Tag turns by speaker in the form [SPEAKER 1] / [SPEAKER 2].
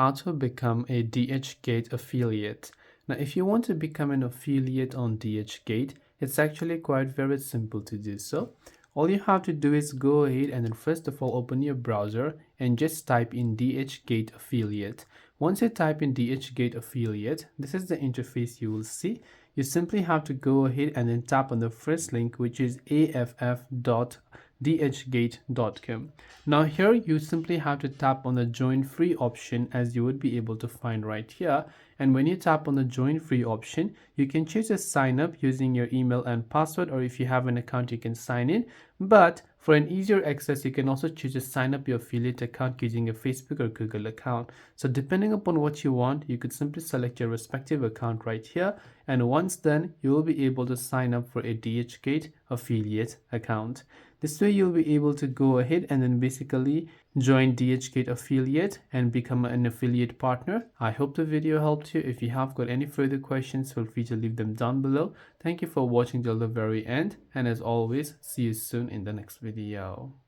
[SPEAKER 1] how to become a DHgate affiliate. Now, if you want to become an affiliate on DHgate, it's actually quite very simple to do so. All you have to do is go ahead and then first of all open your browser and just type in DHgate affiliate. Once you type in DHgate affiliate, this is the interface you will see. You simply have to go ahead and then tap on the first link, which is aff.dhgate.com. Now here you simply have to tap on the join free option, as you would be able to find right here. And when you tap on the join free option, you can choose to sign up using your email and password, or if you have an account you can sign in. But for an easier access, you can also choose to sign up your affiliate account using a Facebook or Google account. So depending upon what you want, you could simply select your respective account right here, and once done, you will be able to sign up for a DHgate affiliate account. This way you'll be able to go ahead and then basically join DHgate affiliate and become an affiliate partner. I hope the video helped you. If you have got any further questions, feel free to leave them down below. Thank you for watching till the very end, and as always, see you soon in the next video.